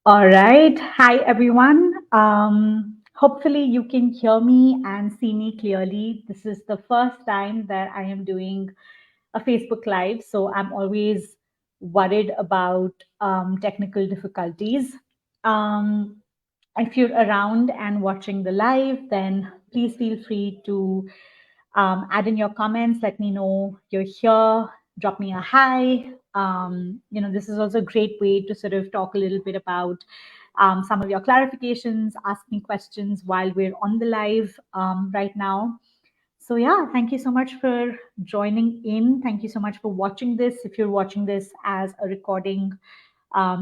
All right. Hi, everyone. Hopefully, you can hear me and see me clearly. This is the first time that I am doing a Facebook Live, so I'm always worried about technical difficulties. Um, if you're around and watching the live, then please feel free to add in your comments. Let me know you're here. Drop me a hi. This is also a great way to sort of talk a little bit about some of your clarifications, ask me questions while we're on the live right now. So, yeah, thank you so much for joining in. Thank you so much for watching this. If you're watching this as a recording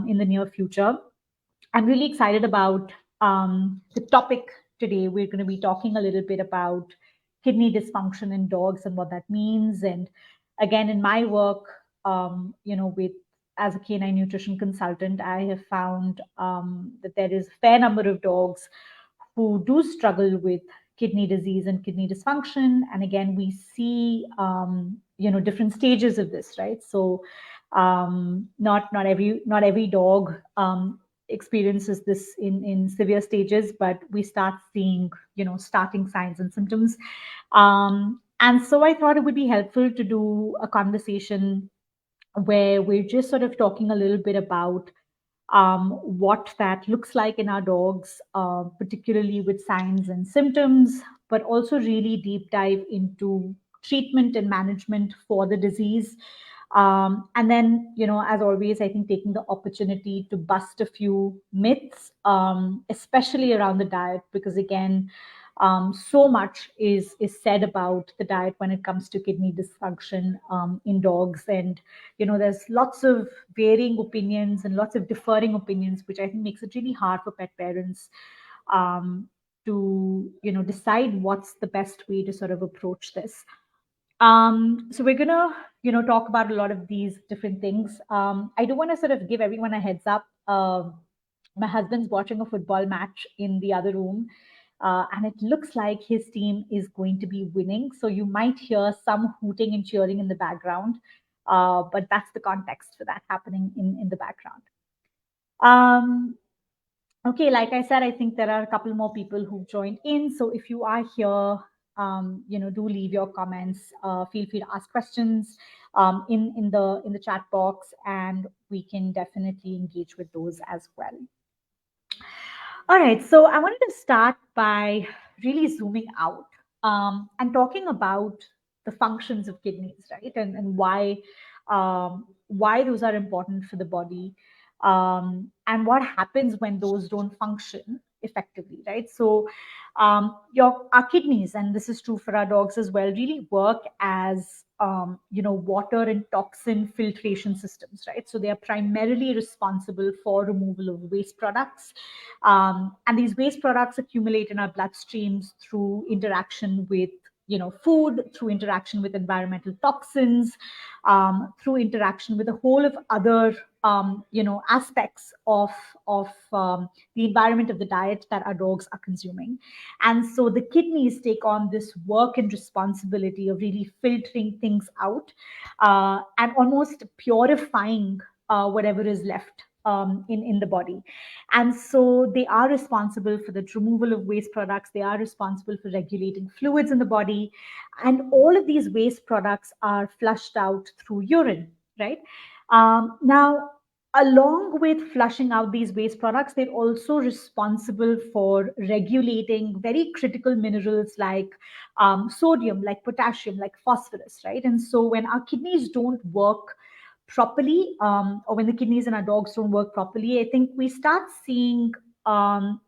in the near future, I'm really excited about the topic today. We're going to be talking a little bit about kidney dysfunction in dogs and what that means. And again, in my work, with as a canine nutrition consultant, I have found that there is a fair number of dogs who do struggle with kidney disease and kidney dysfunction. And again, we see different stages of this, right? So not every dog experiences this in severe stages, but we start seeing starting signs and symptoms. And so I thought it would be helpful to do a conversation where we're just sort of talking a little bit about what that looks like in our dogs, particularly with signs and symptoms, but also really deep dive into treatment and management for the disease. And then, as always, I think taking the opportunity to bust a few myths, especially around the diet, because again, so much is said about the diet when it comes to kidney dysfunction in dogs, and there's lots of varying opinions and lots of differing opinions, which I think makes it really hard for pet parents um, to decide what's the best way to sort of approach this. So we're gonna talk about a lot of these different things. I do want to sort of give everyone a heads up. My husband's watching a football match in the other room, and it looks like his team is going to be winning. So you might hear some hooting and cheering in the background, but that's the context for that happening in the background. Um, okay, like I said, I think there are a couple more people who've joined in. So if you are here, do leave your comments. Feel free to ask questions in the chat box, and we can definitely engage with those as well. All right, so I wanted to start by really zooming out and talking about the functions of kidneys, right? And why those are important for the body, and what happens when those don't function effectively, right? So our kidneys, and this is true for our dogs as well, really work as water and toxin filtration systems, right? So they are primarily responsible for removal of waste products, and these waste products accumulate in our bloodstreams through interaction with food, through interaction with environmental toxins, through interaction with a whole of other aspects of the environment of the diet that our dogs are consuming. And so the kidneys take on this work and responsibility of really filtering things out, and almost purifying whatever is left in the body. And so they are responsible for the removal of waste products. They are responsible for regulating fluids in the body. And all of these waste products are flushed out through urine, right? Now, along with flushing out these waste products, they're also responsible for regulating very critical minerals like sodium, like potassium, like phosphorus, right? And so when our kidneys don't work properly, or when the kidneys in our dogs don't work properly, I think we start seeing um,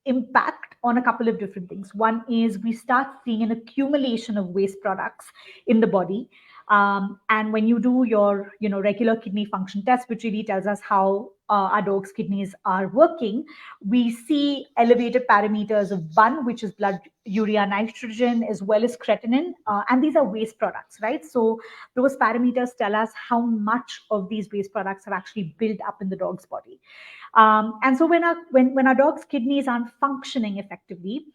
impact on a couple of different things. One is we start seeing an accumulation of waste products in the body. And when you do your regular kidney function test, which really tells us how our dog's kidneys are working, we see elevated parameters of BUN, which is blood urea nitrogen, as well as creatinine, and these are waste products, right? So those parameters tell us how much of these waste products have actually built up in the dog's body. And so when our dog's kidneys aren't functioning effectively,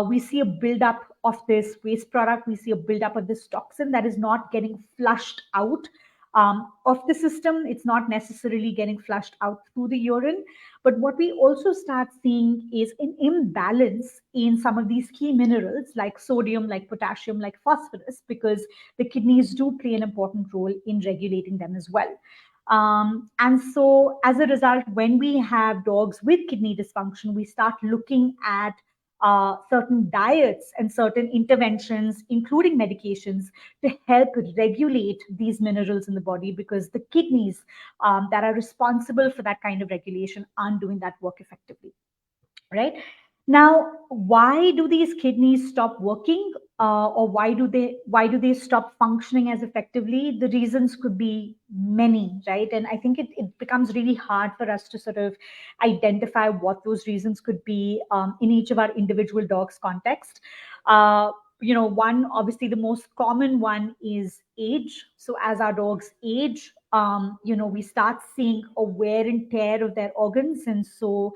we see a buildup of this waste product. We see a buildup of this toxin that is not getting flushed out of the system. It's not necessarily getting flushed out through the urine. But what we also start seeing is an imbalance in some of these key minerals like sodium, like potassium, like phosphorus, because the kidneys do play an important role in regulating them as well. And so, as a result, when we have dogs with kidney dysfunction, we start looking at certain diets and certain interventions, including medications, to help regulate these minerals in the body, because the kidneys that are responsible for that kind of regulation aren't doing that work effectively, right? Now, why do these kidneys stop working, or why do they stop functioning as effectively? The reasons could be many, right? And I think it becomes really hard for us to sort of identify what those reasons could be in each of our individual dogs' context. One, obviously the most common one is age. So as our dogs age, we start seeing a wear and tear of their organs, and so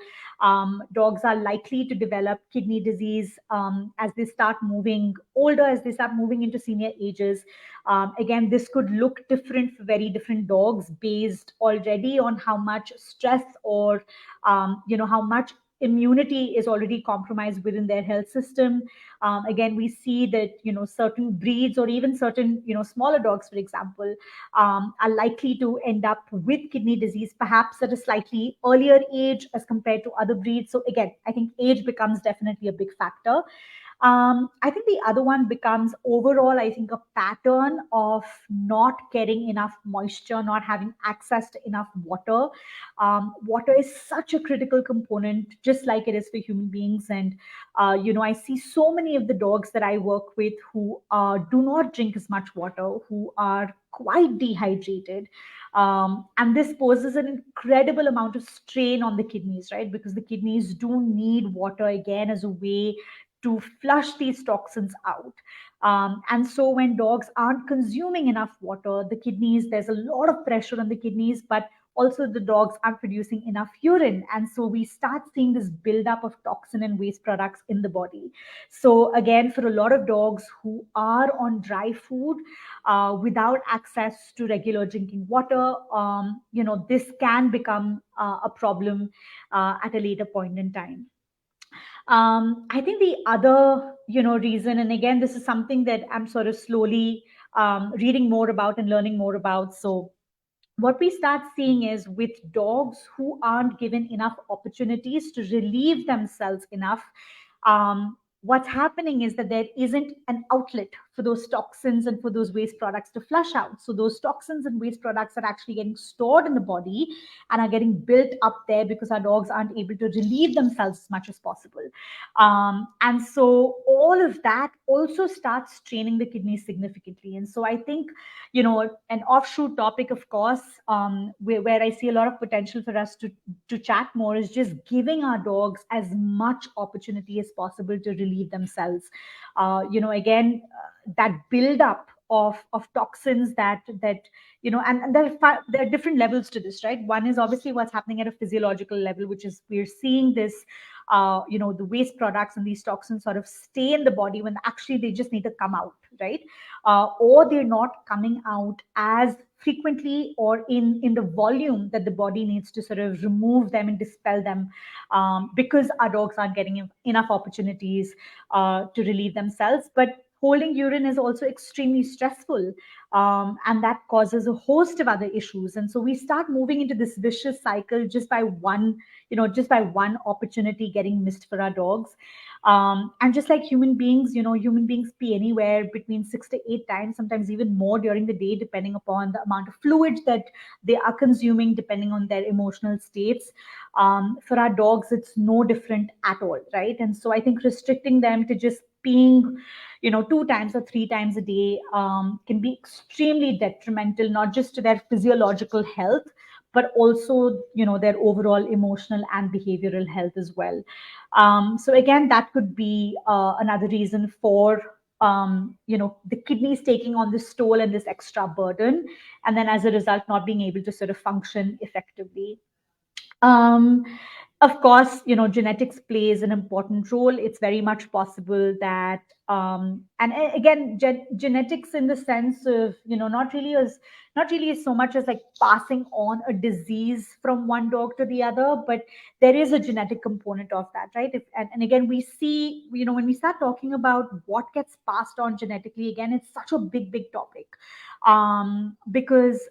dogs are likely to develop kidney disease as they start moving older, as they start moving into senior ages. Again, this could look different for very different dogs based already on how much stress or how much immunity is already compromised within their health system. Again, we see that certain breeds or even certain smaller dogs, for example, are likely to end up with kidney disease, perhaps at a slightly earlier age as compared to other breeds. So again, I think age becomes definitely a big factor. I think the other one becomes overall, I think, a pattern of not getting enough moisture, not having access to enough water. Water is such a critical component, just like it is for human beings. And, I see so many of the dogs that I work with who do not drink as much water, who are quite dehydrated. And this poses an incredible amount of strain on the kidneys, right? Because the kidneys do need water again as a way to flush these toxins out. And so when dogs aren't consuming enough water, the kidneys, there's a lot of pressure on the kidneys, but also the dogs aren't producing enough urine. And so we start seeing this buildup of toxin and waste products in the body. So again, for a lot of dogs who are on dry food without access to regular drinking water, this can become a problem at a later point in time. I think the other, reason, and again, this is something that I'm sort of slowly reading more about and learning more about. So what we start seeing is with dogs who aren't given enough opportunities to relieve themselves enough, what's happening is that there isn't an outlet for those toxins and for those waste products to flush out. So those toxins and waste products are actually getting stored in the body and are getting built up there because our dogs aren't able to relieve themselves as much as possible. And so all of that also starts straining the kidneys significantly. And so I think, an offshoot topic, of course, where I see a lot of potential for us to chat more, is just giving our dogs as much opportunity as possible to relieve themselves. Again, that buildup of toxins that and there are different levels to this, right? One is obviously what's happening at a physiological level, which is we're seeing this the waste products and these toxins sort of stay in the body when actually they just need to come out, right? Or they're not coming out as frequently or in the volume that the body needs to sort of remove them and dispel them, because our dogs aren't getting enough opportunities to relieve themselves. But holding urine is also extremely stressful, and that causes a host of other issues. And so we start moving into this vicious cycle just by one opportunity getting missed for our dogs. And just like human beings, human beings pee anywhere between 6 to 8 times, sometimes even more during the day, depending upon the amount of fluid that they are consuming, depending on their emotional states. For our dogs, it's no different at all, right? And so I think restricting them to just peeing 2 times or 3 times a day can be extremely detrimental, not just to their physiological health, but also their overall emotional and behavioral health as well. So again, that could be another reason for the kidneys taking on this toll and this extra burden, and then as a result not being able to sort of function effectively. um, Of course, genetics plays an important role. It's very much possible that, and again, genetics in the sense of, not really as so much as like passing on a disease from one dog to the other, but there is a genetic component of that, right? And again, we see, when we start talking about what gets passed on genetically, again, it's such a big, big topic, because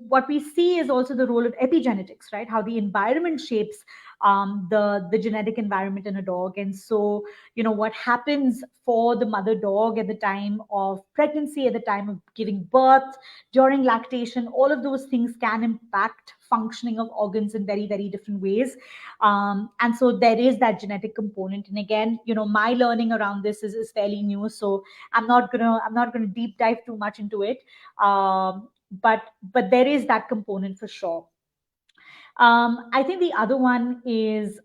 what we see is also the role of epigenetics, right? How the environment shapes the genetic environment in a dog. And so, what happens for the mother dog at the time of pregnancy, at the time of giving birth, during lactation, all of those things can impact functioning of organs in very, very different ways. And so there is that genetic component. And again, my learning around this is fairly new, so I'm not gonna deep dive too much into it. But there is that component for sure. I think the other one is,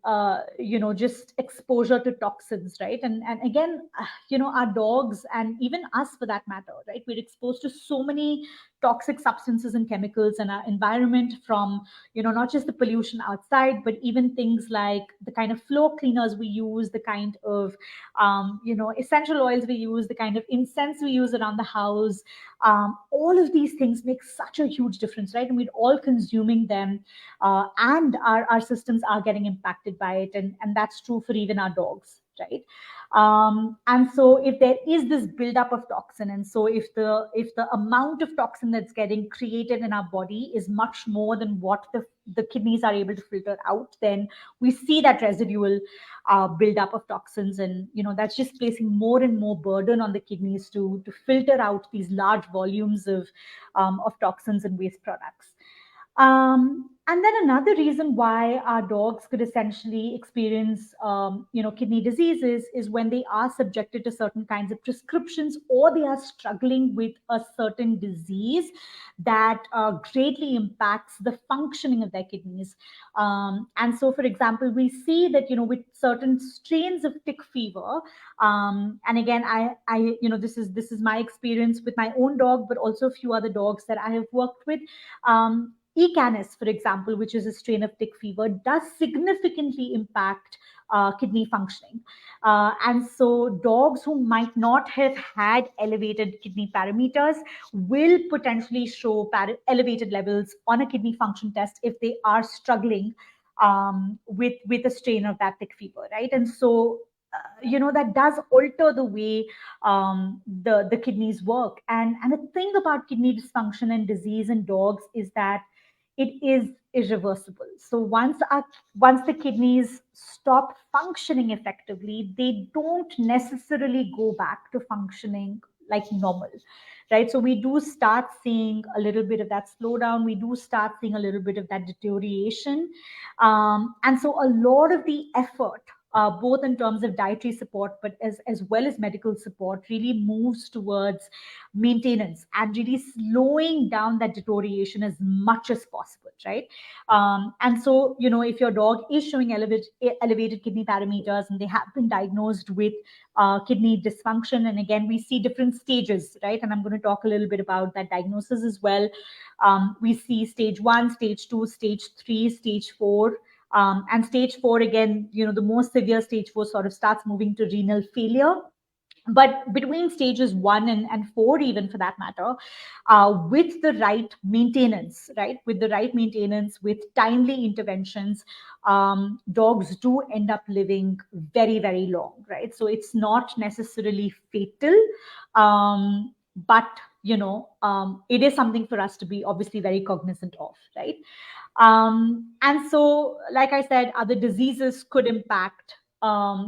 just exposure to toxins, right? And again, our dogs and even us for that matter, right? We're exposed to so many toxic substances and chemicals in our environment from, not just the pollution outside, but even things like the kind of floor cleaners we use, the kind of, essential oils we use, the kind of incense we use around the house. All of these things make such a huge difference, right? And we're all consuming them, and our systems are getting impacted by it, and that's true for even our dogs, right? And so if there is this buildup of toxin, and so if the amount of toxin that's getting created in our body is much more than what the kidneys are able to filter out, then we see that residual buildup of toxins, and that's just placing more and more burden on the kidneys to filter out these large volumes of toxins and waste products. And then another reason why our dogs could essentially experience, kidney diseases is when they are subjected to certain kinds of prescriptions, or they are struggling with a certain disease that greatly impacts the functioning of their kidneys. And so, for example, we see that, with certain strains of tick fever, and again, this is my experience with my own dog, but also a few other dogs that I have worked with. E. canis, for example, which is a strain of tick fever, does significantly impact kidney functioning. And so, dogs who might not have had elevated kidney parameters will potentially show elevated levels on a kidney function test if they are struggling with a strain of that tick fever, right? And so, that does alter the way the kidneys work. And the thing about kidney dysfunction and disease in dogs is that it is irreversible. So once the kidneys stop functioning effectively, they don't necessarily go back to functioning like normal, right? So we do start seeing a little bit of that slowdown. We do start seeing a little bit of that deterioration. And so a lot of the effort, both in terms of dietary support, but as well as medical support, really moves towards maintenance and really slowing down that deterioration as much as possible, right? And so, if your dog is showing elevated kidney parameters and they have been diagnosed with kidney dysfunction, and again, we see different stages, right? And I'm going to talk a little bit about that diagnosis as well. We see stage 1, stage 2, stage 3, stage 4. And stage 4, again, the most severe stage 4 sort of starts moving to renal failure. But between stages 1 and 4, even for that matter, with the right maintenance, right? With the right maintenance, with timely interventions, dogs do end up living very, very long, right? So it's not necessarily fatal, but it is something for us to be obviously very cognizant of, right? And so, like I said, other diseases could impact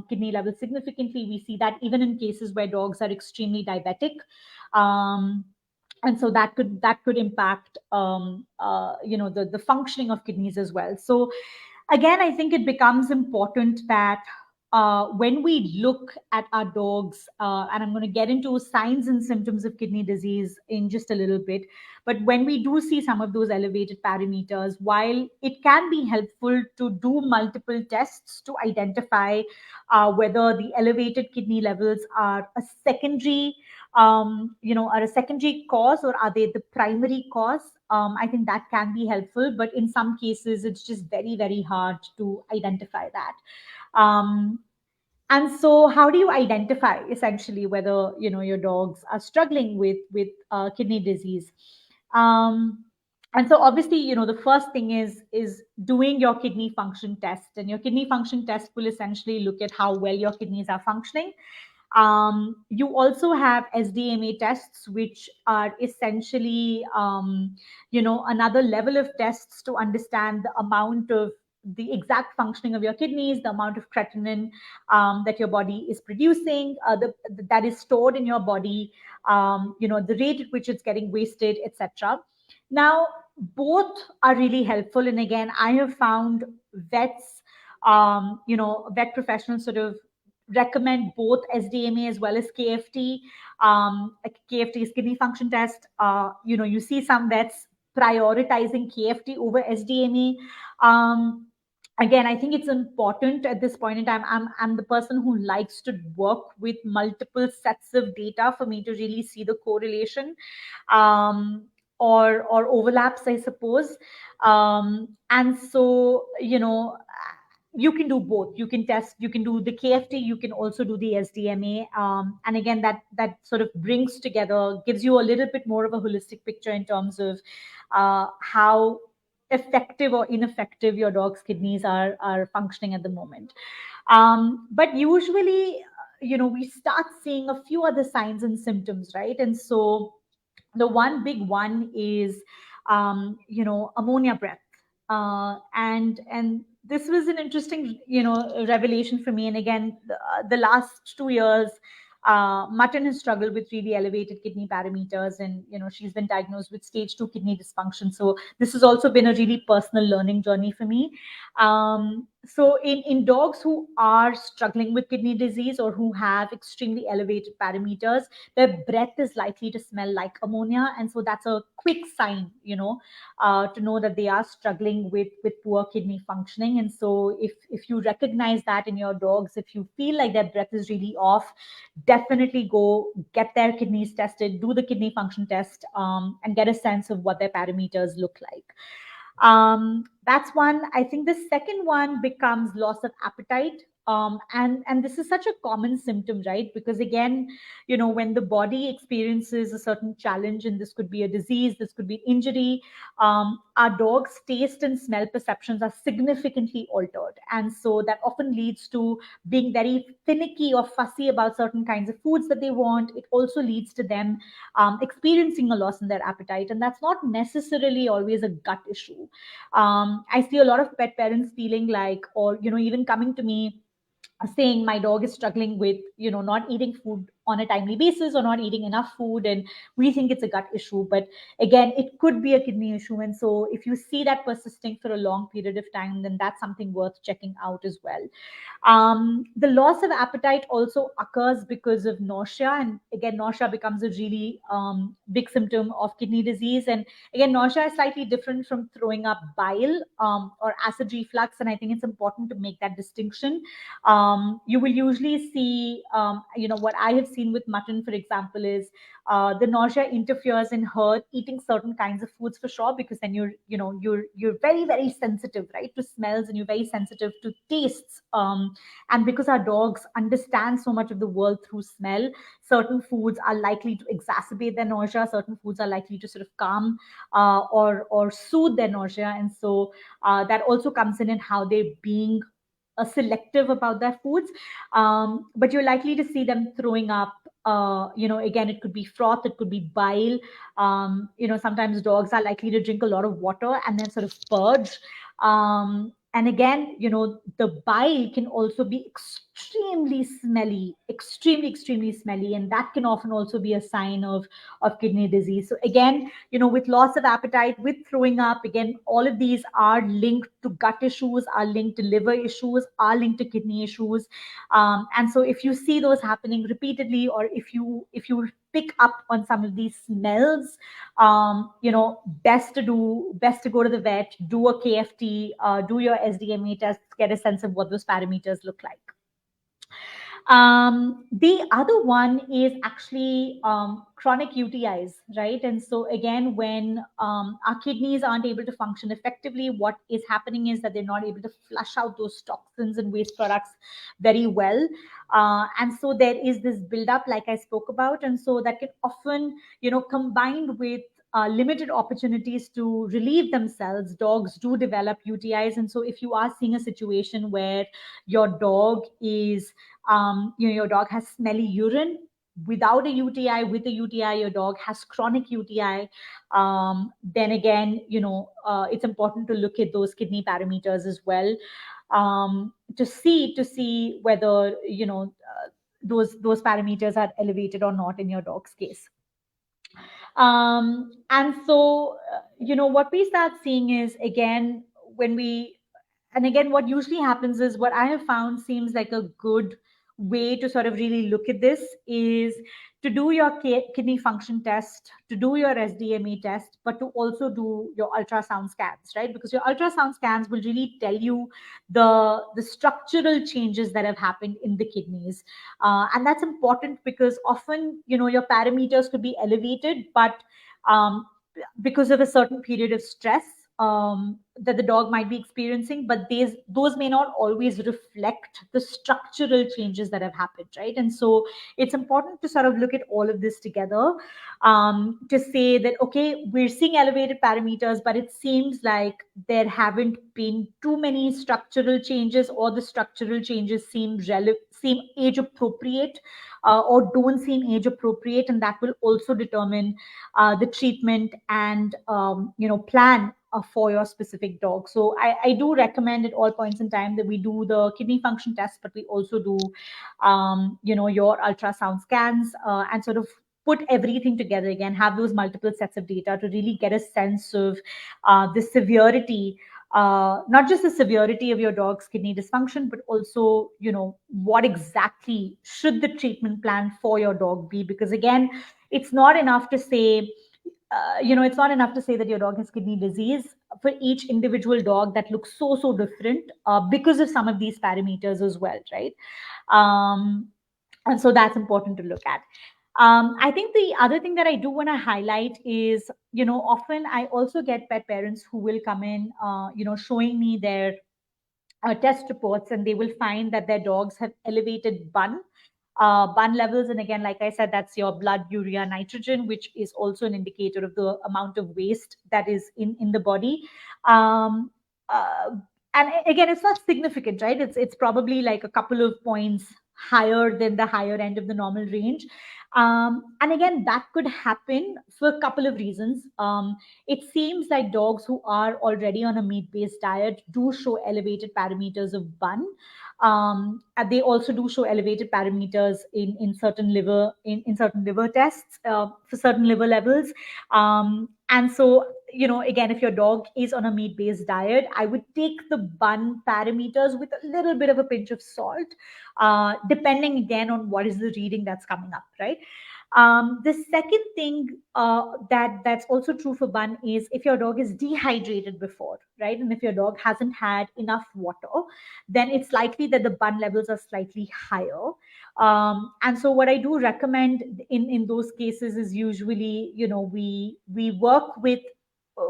kidney levels significantly. We see that even in cases where dogs are extremely diabetic. And so that could impact the functioning of kidneys as well. So again, I think it becomes important that when we look at our dogs, and I'm going to get into signs and symptoms of kidney disease in just a little bit, but when we do see some of those elevated parameters, while it can be helpful to do multiple tests to identify whether the elevated kidney levels are a secondary are a secondary cause or are they the primary cause? I think that can be helpful, but in some cases, it's just very, very hard to identify that. Um, and so, how do you identify essentially whether your dogs are struggling with kidney disease? Um, and so, obviously, the first thing is doing your kidney function test, and your kidney function test will essentially look at how well your kidneys are functioning. You also have SDMA tests, which are essentially, another level of tests to understand the amount of the exact functioning of your kidneys, the amount of creatinine that your body is producing, that is stored in your body, the rate at which it's getting wasted, etc. Now, both are really helpful, and again, I have found vets, vet professionals sort of recommend both SDMA as well as KFT. KFT is kidney function test. You see some vets prioritizing KFT over SDMA. Again, I think it's important at this point in time. I'm the person who likes to work with multiple sets of data for me to really see the correlation, um, or overlaps, I suppose. And so, you can do both. You can test, you can do the KFT, you can also do the SDMA. And again, that sort of brings together, gives you a little bit more of a holistic picture in terms of how effective or ineffective your dog's kidneys are functioning at the moment. But usually, we start seeing a few other signs and symptoms, right? And so the one big one is, ammonia breath. And this was an interesting, revelation for me. And again, the last 2 years, Mutton has struggled with really elevated kidney parameters, and she's been diagnosed with stage 2 kidney dysfunction. So this has also been a really personal learning journey for me. So in dogs who are struggling with kidney disease or who have extremely elevated parameters, their breath is likely to smell like ammonia, and so that's a quick sign, to know that they are struggling with poor kidney functioning. And so if you recognize that in your dogs, if you feel like their breath is really off, definitely go get their kidneys tested, do the kidney function test, and get a sense of what their parameters look like. That's one. I think the second one becomes loss of appetite. And this is such a common symptom, right? Because again, when the body experiences a certain challenge, and this could be a disease, this could be injury, our dog's taste and smell perceptions are significantly altered. And so that often leads to being very finicky or fussy about certain kinds of foods that they want. It also leads to them experiencing a loss in their appetite. And that's not necessarily always a gut issue. I see a lot of pet parents feeling like, or, even coming to me saying my dog is struggling with not eating food on a timely basis or not eating enough food, and we think it's a gut issue, but again, it could be a kidney issue. And so if you see that persisting for a long period of time, then that's something worth checking out as well. The loss of appetite also occurs because of nausea. And again, nausea becomes a really big symptom of kidney disease. And again, nausea is slightly different from throwing up bile, or acid reflux. And I think it's important to make that distinction. You will usually see, what I have seen with Mutton, for example, is the nausea interferes in her eating certain kinds of foods for sure, because then you're very, very sensitive, right, to smells, and you're very sensitive to tastes. And because our dogs understand so much of the world through smell, certain foods are likely to exacerbate their nausea, certain foods are likely to sort of calm or soothe their nausea. And so that also comes in how they're being selective about their foods. But you're likely to see them throwing up. Again, it could be froth, it could be bile. Sometimes dogs are likely to drink a lot of water and then sort of purge. And again, the bile can also be extremely smelly, extremely smelly, and that can often also be a sign of kidney disease. So again, with loss of appetite, with throwing up, again, all of these are linked to gut issues, are linked to liver issues, are linked to kidney issues. And so if you see those happening repeatedly, or if you pick up on some of these smells, best to go to the vet, do a KFT, do your SDMA test, get a sense of what those parameters look like. The other one is actually chronic UTIs, right? And so, again, when our kidneys aren't able to function effectively, what is happening is that they're not able to flush out those toxins and waste products very well. And so, there is this buildup, like I spoke about. And so, that can often, combined with limited opportunities to relieve themselves, dogs do develop UTIs. And so, if you are seeing a situation where your dog is your dog has smelly urine without a UTI, with a UTI, your dog has chronic UTI. Then again, it's important to look at those kidney parameters as well, to see whether those parameters are elevated or not in your dog's case. And so, what we start seeing is, again, when we, and again, what usually happens is, what I have found seems like a good way to sort of really look at this is to do your kidney function test, to do your SDMA test, but to also do your ultrasound scans, right? Because your ultrasound scans will really tell you the structural changes that have happened in the kidneys. And that's important because often, your parameters could be elevated, but um, because of a certain period of stress that the dog might be experiencing, but those may not always reflect the structural changes that have happened, right? And so it's important to sort of look at all of this together, to say that, okay, we're seeing elevated parameters, but it seems like there haven't been too many structural changes, or the structural changes seem age appropriate, or don't seem age appropriate, and that will also determine the treatment and plan for your specific dog. So I do recommend at all points in time that we do the kidney function test, but we also do your ultrasound scans, and sort of put everything together again, have those multiple sets of data to really get a sense of the severity, not just the severity of your dog's kidney dysfunction, but also, what exactly should the treatment plan for your dog be? Because again, it's not enough to say, it's not enough to say that your dog has kidney disease. For each individual dog, that looks so different, because of some of these parameters as well, right? And so that's important to look at. I think the other thing that I do want to highlight is, often I also get pet parents who will come in, showing me their test reports, and they will find that their dogs have elevated bun levels. And again, like I said, that's your blood urea nitrogen, which is also an indicator of the amount of waste that is in the body. um, uh, and again, it's not significant, right? It's probably like a couple of points higher than the higher end of the normal range. And again, that could happen for a couple of reasons. It seems like dogs who are already on a meat based diet do show elevated parameters of bun. And they also do show elevated parameters in certain liver tests, for certain liver levels. And so, again, if your dog is on a meat based diet, I would take the bun parameters with a little bit of a pinch of salt, depending again on what is the reading that's coming up, right? The second thing that's also true for bun is if your dog is dehydrated before, right? And if your dog hasn't had enough water, then it's likely that the bun levels are slightly higher. And so what I do recommend in those cases is usually, we work with,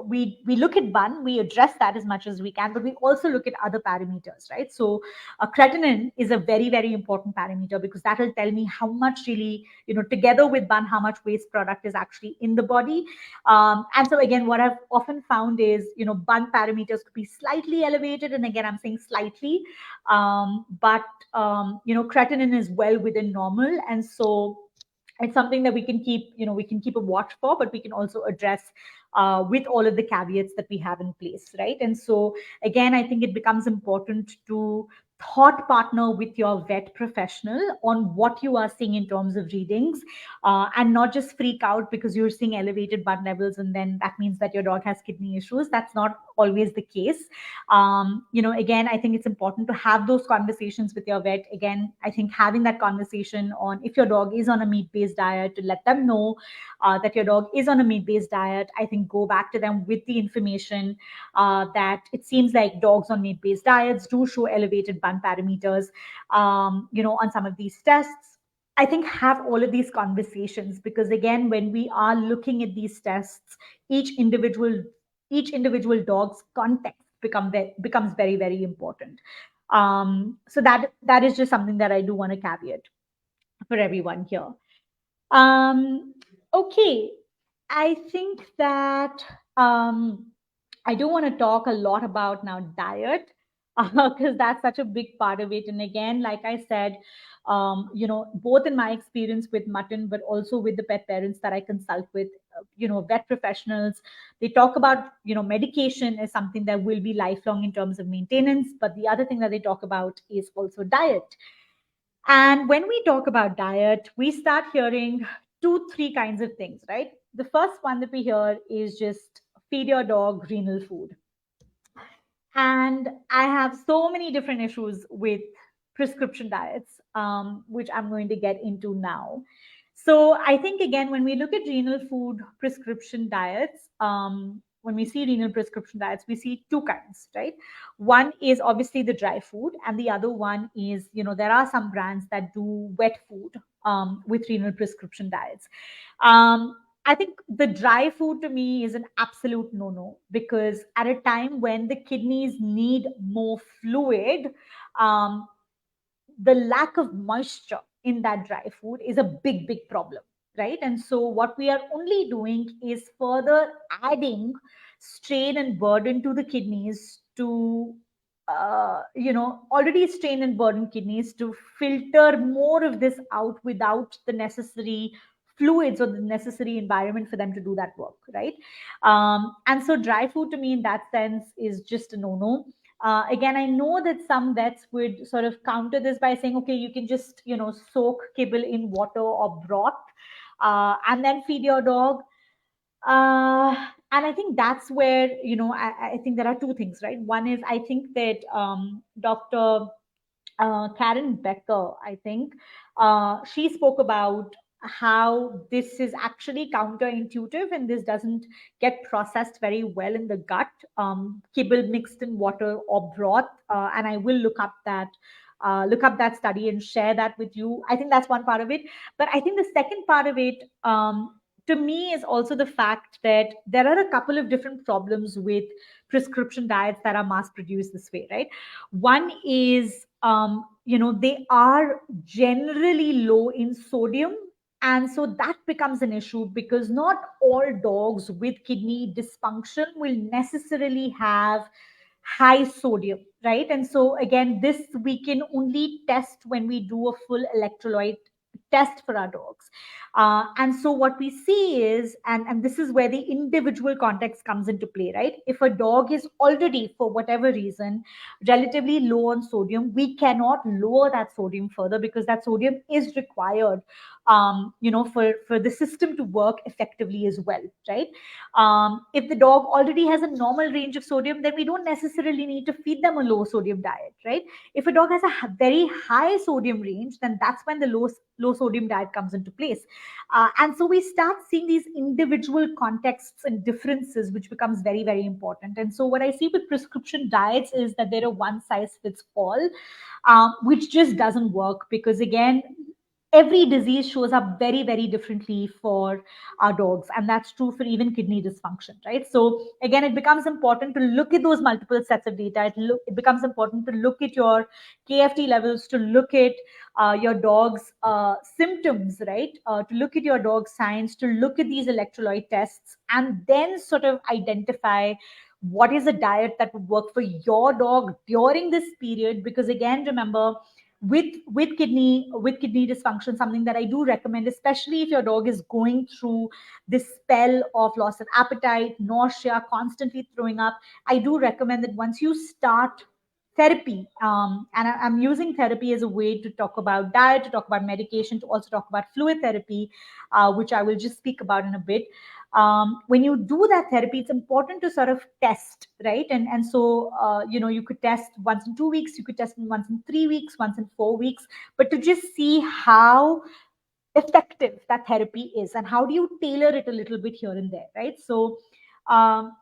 we look at bun, we address that as much as we can, but we also look at other parameters, right? So creatinine is a very important parameter, because that will tell me how much really, together with bun, how much waste product is actually in the body. And so again, what I've often found is, bun parameters could be slightly elevated, and again, I'm saying slightly, but creatinine is well within normal. And so it's something that we can keep a watch for, but we can also address with all of the caveats that we have in place, right? And so again, I think it becomes important to thought partner with your vet professional on what you are seeing in terms of readings, and not just freak out because you're seeing elevated blood levels and then that means that your dog has kidney issues. That's not always the case. Again, I think it's important to have those conversations with your vet. Again, I think having that conversation on if your dog is on a meat-based diet, to let them know that your dog is on a meat-based diet. I think go back to them with the information that it seems like dogs on meat-based diets do show elevated bun parameters, on some of these tests. I think have all of these conversations, because again, when we are looking at these tests, each individual each individual dog's context becomes very, very important. So that is just something that I do want to caveat for everyone here. Okay, I think that I do want to talk a lot about now diet, because that's such a big part of it. And again, like I said, both in my experience with mutton, but also with the pet parents that I consult with, vet professionals, they talk about, medication is something that will be lifelong in terms of maintenance. But the other thing that they talk about is also diet. And when we talk about diet, we start hearing two, three kinds of things, right? The first one that we hear is just feed your dog renal food. And I have so many different issues with prescription diets, which I'm going to get into now. So I think, again, when we look at renal food prescription diets, when we see renal prescription diets, we see two kinds, right? One is obviously the dry food, and the other one is, there are some brands that do wet food with renal prescription diets. I think the dry food to me is an absolute no no, because at a time when the kidneys need more fluid, um, the lack of moisture in that dry food is a big, big problem, right? And so, what we are only doing is further adding strain and burden to the kidneys to, already strained and burdened kidneys to filter more of this out without the necessary fluids or the necessary environment for them to do that work, right? And so, dry food to me in that sense is just a no no. Again, I know that some vets would sort of counter this by saying, okay, you can just, soak kibble in water or broth and then feed your dog. And I think that's where, I think there are two things, right? One is I think that Dr. Karen Becker, I think, she spoke about how this is actually counterintuitive and this doesn't get processed very well in the gut. Kibble mixed in water or broth, and I will look up that study and share that with you. I think that's one part of it, but I think the second part of it, to me, is also the fact that there are a couple of different problems with prescription diets that are mass produced this way, right? One is, they are generally low in sodium. And so that becomes an issue, because not all dogs with kidney dysfunction will necessarily have high sodium, right? And so, again, this we can only test when we do a full electrolyte test for our dogs. And so what we see is, and this is where the individual context comes into play, right? If a dog is already, for whatever reason, relatively low on sodium, we cannot lower that sodium further, because that sodium is required, for the system to work effectively as well, right? If the dog already has a normal range of sodium, then we don't necessarily need to feed them a low sodium diet, right? If a dog has a very high sodium range, then that's when the low sodium diet comes into place. And so we start seeing these individual contexts and differences, which becomes very, very important. And so what I see with prescription diets is that they're a one size fits all, which just doesn't work, because again, every disease shows up very, very differently for our dogs, and that's true for even kidney dysfunction, right? So again, it becomes important to look at those multiple sets of data. It becomes important to look at your KFT levels, to look at your dog's symptoms, right? To look at your dog's signs, to look at these electrolyte tests, and then sort of identify what is a diet that would work for your dog during this period. Because again, remember, with kidney dysfunction, something that I do recommend, especially if your dog is going through this spell of loss of appetite, nausea, constantly throwing up, I do recommend that once you start therapy, and I'm using therapy as a way to talk about diet, to talk about medication, to also talk about fluid therapy, which I will just speak about in a bit. When you do that therapy, it's important to sort of test, right? And so you could test once in 2 weeks, you could test once in 3 weeks, once in 4 weeks, but to just see how effective that therapy is and how do you tailor it a little bit here and there, right? So um,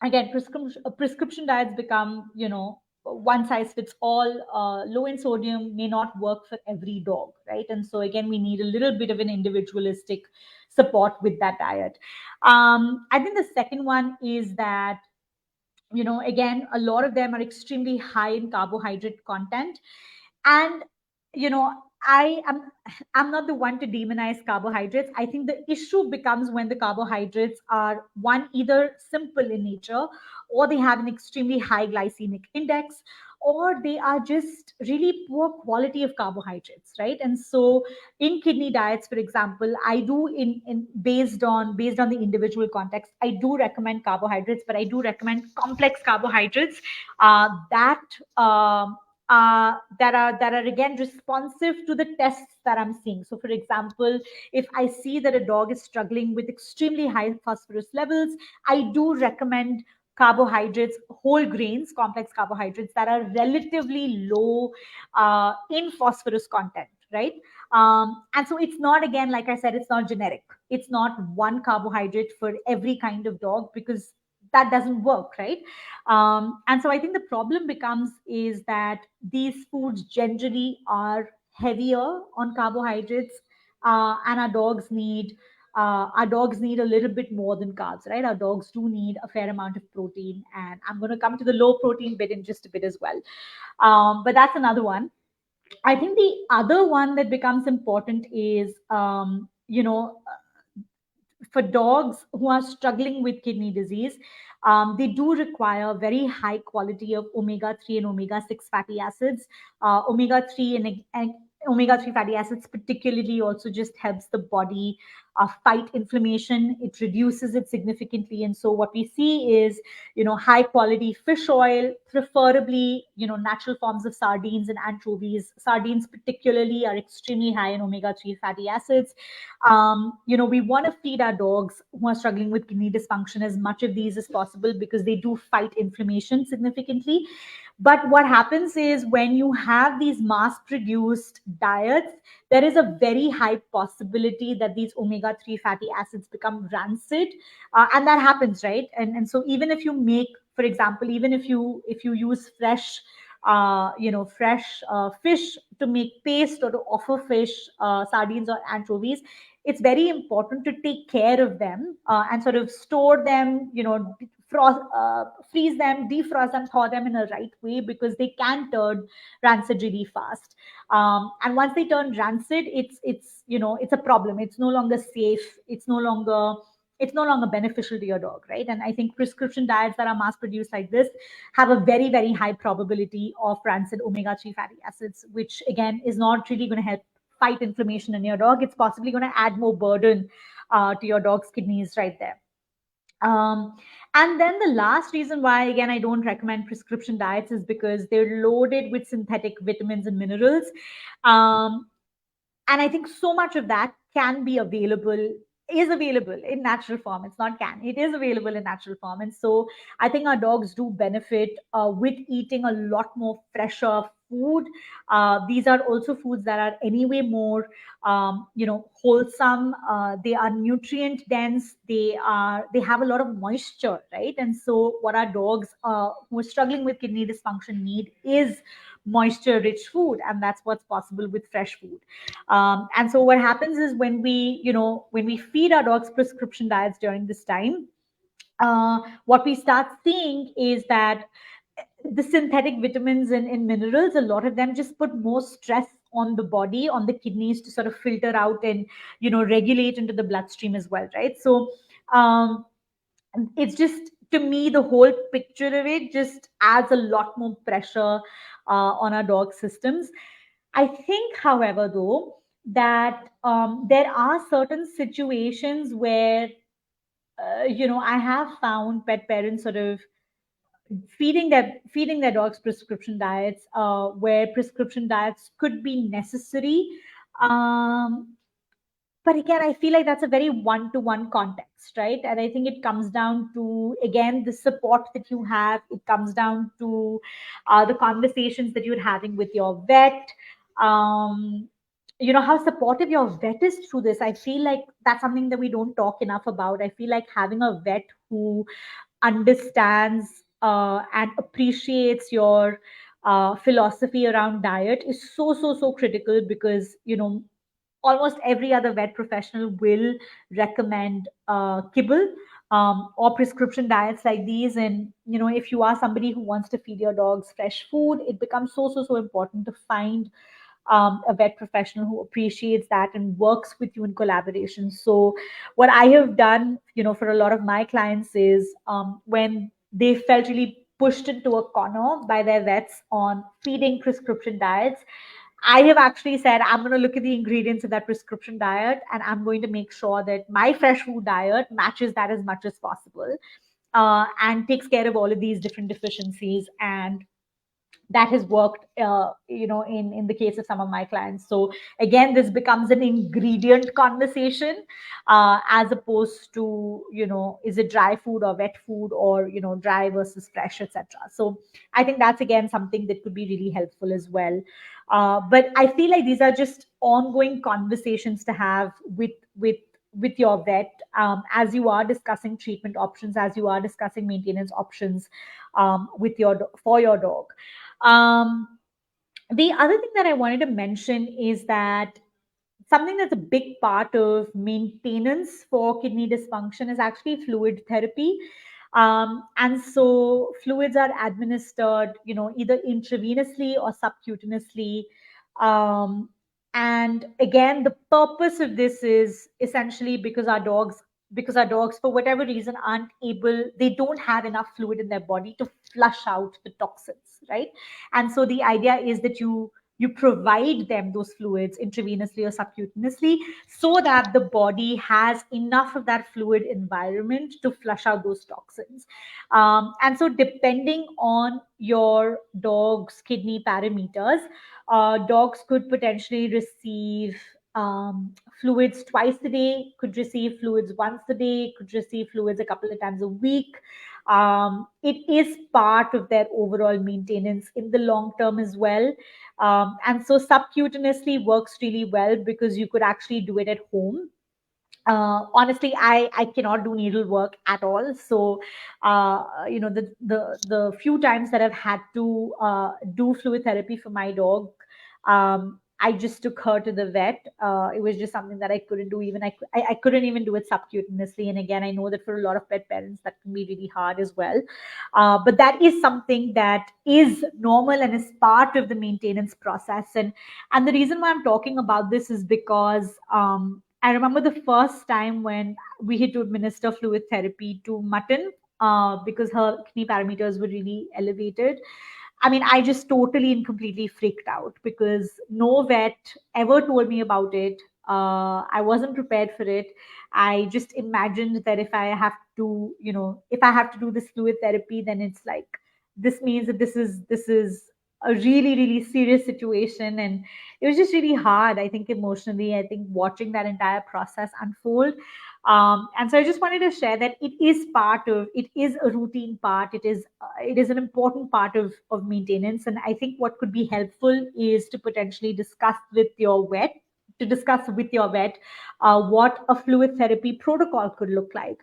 again, prescription diets become, one size fits all. Low in sodium may not work for every dog, right? And so again, we need a little bit of an individualistic support with that diet. I think the second one is that, again, a lot of them are extremely high in carbohydrate content. And I'm not the one to demonize carbohydrates. I think the issue becomes when the carbohydrates are, one, either simple in nature, or they have an extremely high glycemic index, or they are just really poor quality of carbohydrates, right? And so in kidney diets, for example, I do, in based on the individual context, I do recommend carbohydrates, but I do recommend complex carbohydrates that that are again responsive to the tests that I'm seeing. So, for example, if I see that a dog is struggling with extremely high phosphorus levels, I do recommend carbohydrates, whole grains, complex carbohydrates that are relatively low in phosphorus content, right? And so it's not, again, like I said, it's not generic. It's not one carbohydrate for every kind of dog, because that doesn't work, right? And so I think the problem becomes is that these foods generally are heavier on carbohydrates, and our dogs need a little bit more than carbs, right? Our dogs do need a fair amount of protein, and I'm going to come to the low protein bit in just a bit as well. But that's another one. I think the other one that becomes important is, for dogs who are struggling with kidney disease, they do require very high quality of omega 3 and omega 6 fatty acids. Omega 3 and omega 3 fatty acids, particularly, also just helps the body fight inflammation. It reduces it significantly. And so, what we see is, high quality fish oil, preferably, natural forms of sardines and anchovies. Sardines, particularly, are extremely high in omega 3 fatty acids. We want to feed our dogs who are struggling with kidney dysfunction as much of these as possible, because they do fight inflammation significantly. But what happens is, when you have these mass produced diets, there is a very high possibility that these omega 3 fatty acids become rancid. And that happens, right? And so, even if you make, for example, even if you use fresh fish to make paste, or to offer fish, sardines or anchovies, it's very important to take care of them, and sort of store them, freeze them, defrost them, thaw them in a right way, because they can turn rancid really fast. And once they turn rancid, it's a problem. It's no longer safe. It's no longer beneficial to your dog, right? And I think prescription diets that are mass produced like this have a very, very high probability of rancid omega 3 fatty acids, which again is not really going to help fight inflammation in your dog. It's possibly going to add more burden to your dog's kidneys right there. Um, and then the last reason why, again, I don't recommend prescription diets is because they're loaded with synthetic vitamins and minerals. Um, and I think so much of that can be available, is available in natural form. It's not can, it is available in natural form. And so I think our dogs do benefit with eating a lot more fresher food. These are also foods that are anyway more wholesome. They are nutrient dense. They have a lot of moisture, right? And so what our dogs who are struggling with kidney dysfunction need is moisture rich food, and that's what's possible with fresh food. And so what happens is, when we feed our dogs prescription diets during this time, what we start seeing is that the synthetic vitamins and minerals, a lot of them just put more stress on the body, on the kidneys, to sort of filter out and regulate into the bloodstream as well, right? So um, it's just, to me, the whole picture of it just adds a lot more pressure on our dog systems. I think, however, though, that there are certain situations where, I have found pet parents sort of feeding their dogs prescription diets, where prescription diets could be necessary. Um, But again, I feel like that's a very one to one context, right? And I think it comes down to, again, the support that you have. It comes down to the conversations that you're having with your vet. um, how supportive your vet is through this. I feel like that's something that we don't talk enough about. I feel like having a vet who understands and appreciates your philosophy around diet is so so so critical, because almost every other vet professional will recommend kibble or prescription diets like these. And if you are somebody who wants to feed your dogs fresh food, it becomes so so so important to find a vet professional who appreciates that and works with you in collaboration. So what I have done, for a lot of my clients is, when they felt really pushed into a corner by their vets on feeding prescription diets, I have actually said, I'm going to look at the ingredients of that prescription diet, and I'm going to make sure that my fresh food diet matches that as much as possible, and takes care of all of these different deficiencies. And that has worked, in the case of some of my clients. So again, this becomes an ingredient conversation, as opposed to, is it dry food or wet food, or dry versus fresh, etc. So I think that's again something that could be really helpful as well. But I feel like these are just ongoing conversations to have with your vet, as you are discussing treatment options, as you are discussing maintenance options, for your dog. Um, the other thing that I wanted to mention is that something that's a big part of maintenance for kidney dysfunction is actually fluid therapy. And so fluids are administered, either intravenously or subcutaneously. Um, and again, the purpose of this is essentially because our dogs, for whatever reason, they don't have enough fluid in their body to flush out the toxins, right? And so the idea is that you provide them those fluids intravenously or subcutaneously, so that the body has enough of that fluid environment to flush out those toxins. And so, depending on your dog's kidney parameters, dogs could potentially receive fluids twice a day, could receive fluids once a day, could receive fluids a couple of times a week. It is part of their overall maintenance in the long term as well. And so subcutaneously works really well because you could actually do it at home. Honestly, I cannot do needle work at all. So, the few times that I've had to do fluid therapy for my dog, I just took her to the vet. It was just something that I couldn't do. Even I couldn't even do it subcutaneously. And again, I know that for a lot of pet parents, that can be really hard as well. But that is something that is normal and is part of the maintenance process. And the reason why I'm talking about this is because I remember the first time when we had to administer fluid therapy to Mutton, because her kidney parameters were really elevated. I mean, I just totally and completely freaked out because no vet ever told me about it. I wasn't prepared for it. I just imagined that if I have to do this fluid therapy, then it's like this means that this is a really really serious situation, and it was just really hard. I think emotionally, I think watching that entire process unfold. And so I just wanted to share that it is a routine part. It is an important part of maintenance. And I think what could be helpful is to potentially discuss with your vet what a fluid therapy protocol could look like.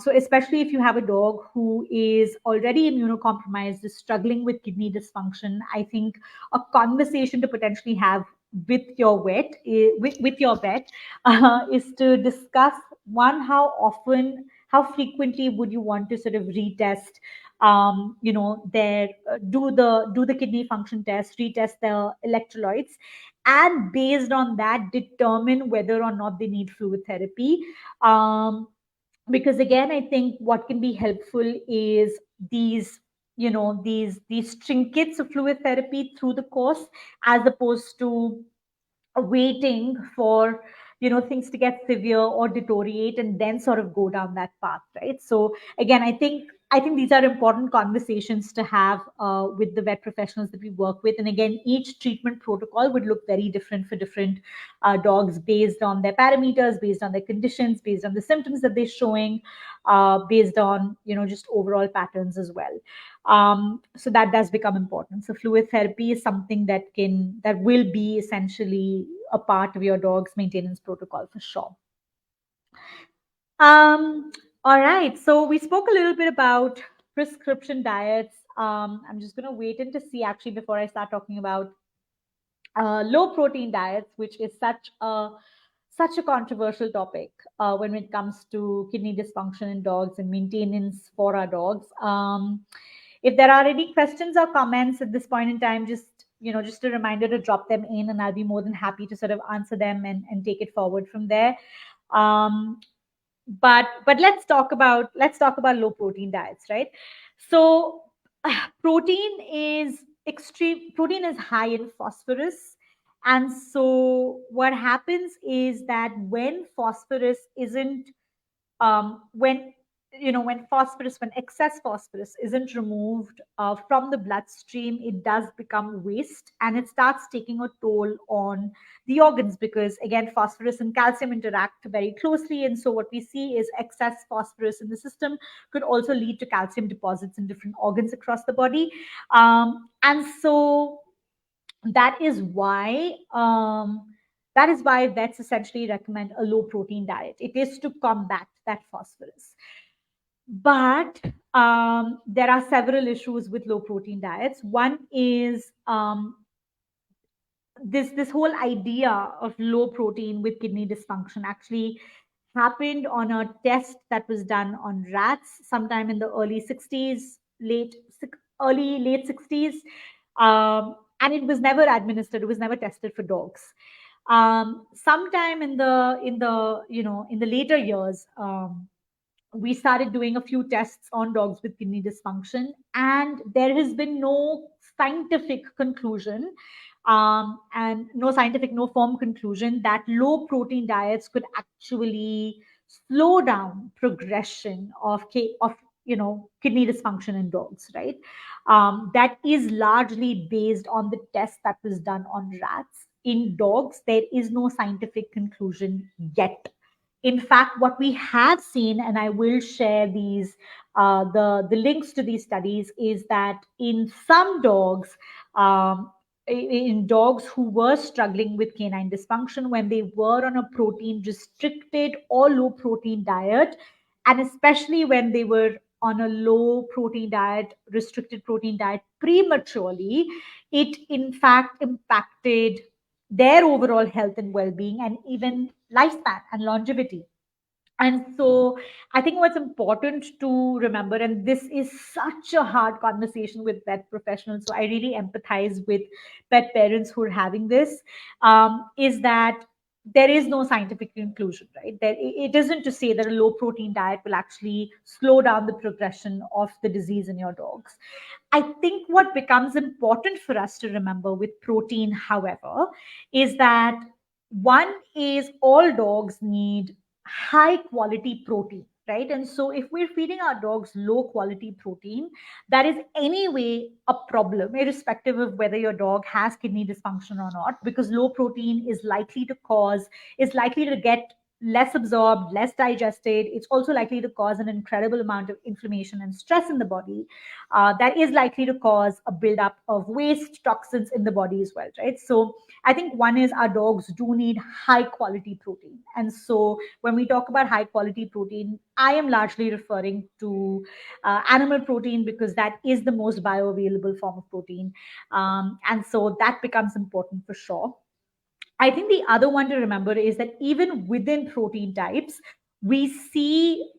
So especially if you have a dog who is already immunocompromised, is struggling with kidney dysfunction, I think a conversation to potentially have with your vet, is to discuss, one, how frequently would you want to sort of retest, their do the kidney function test, retest the electrolytes, and based on that determine whether or not they need fluid therapy. Because again, I think what can be helpful is these trinkets of fluid therapy through the course, as opposed to waiting for things to get severe or deteriorate and then sort of go down that path, right? So again, I think I think these are important conversations to have with the vet professionals that we work with. And again, each treatment protocol would look very different for different dogs based on their parameters, based on their conditions, based on the symptoms that they're showing, based on just overall patterns as well. So that does become important. So fluid therapy is something that will be essentially a part of your dog's maintenance protocol for sure. Um, all right. So we spoke a little bit about prescription diets. I'm just going to wait in to see actually before I start talking about low protein diets, which is such a controversial topic when it comes to kidney dysfunction in dogs and maintenance for our dogs. If there are any questions or comments at this point in time, just a reminder to drop them in, and I'll be more than happy to sort of answer them and take it forward from there. Um, but let's talk about low protein diets, right? So protein is high in phosphorus, and so what happens is that when phosphorus isn't when when excess phosphorus isn't removed from the bloodstream, it does become waste, and it starts taking a toll on the organs, because again, phosphorus and calcium interact very closely. And so what we see is excess phosphorus in the system could also lead to calcium deposits in different organs across the body. And so that is why vets essentially recommend a low protein diet. It is to combat that phosphorus. But there are several issues with low protein diets. One is this whole idea of low protein with kidney dysfunction actually happened on a test that was done on rats sometime in the early 60s, late 60s. And it was never administered, it was never tested for dogs. Sometime in the later years, we started doing a few tests on dogs with kidney dysfunction, and there has been no scientific conclusion, no firm conclusion that low protein diets could actually slow down progression of kidney dysfunction in dogs, right? That is largely based on the test that was done on rats. In dogs, there is no scientific conclusion yet. In fact, what we have seen, and I will share the links to these studies, is that in some dogs, in dogs who were struggling with canine dysfunction, when they were on a protein restricted or low protein diet, and especially when they were on a low protein diet, restricted protein diet prematurely, it in fact impacted their overall health and well-being, and even lifespan and longevity. And so I think what's important to remember, and this is such a hard conversation with vet professionals, so I really empathize with pet parents who are having this, is that there is no scientific conclusion, right? It isn't to say that a low protein diet will actually slow down the progression of the disease in your dogs. I think what becomes important for us to remember with protein, however, is that one is all dogs need high quality protein, right? And so if we're feeding our dogs low quality protein, that is anyway a problem, irrespective of whether your dog has kidney dysfunction or not, because low protein is likely to get less absorbed, less digested. It's also likely to cause an incredible amount of inflammation and stress in the body. That is likely to cause a buildup of waste toxins in the body as well, right? So I think one is our dogs do need high quality protein. And so when we talk about high quality protein, I am largely referring to animal protein, because that is the most bioavailable form of protein. And so that becomes important for sure. I think the other one to remember is that even within protein types, we see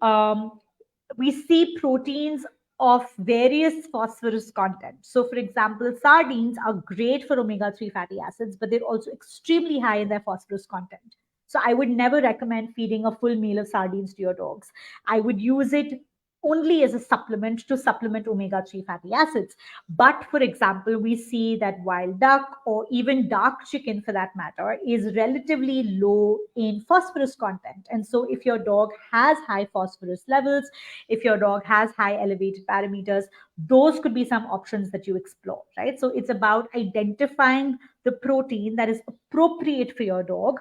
proteins of various phosphorus content. So, for example, sardines are great for omega-3 fatty acids, but they're also extremely high in their phosphorus content. So, I would never recommend feeding a full meal of sardines to your dogs. I would use it only as a supplement to supplement omega 3 fatty acids. But for example, we see that wild duck or even dark chicken for that matter is relatively low in phosphorus content. And so, if your dog has high phosphorus levels, if your dog has high elevated parameters, those could be some options that you explore, right? So, it's about identifying the protein that is appropriate for your dog,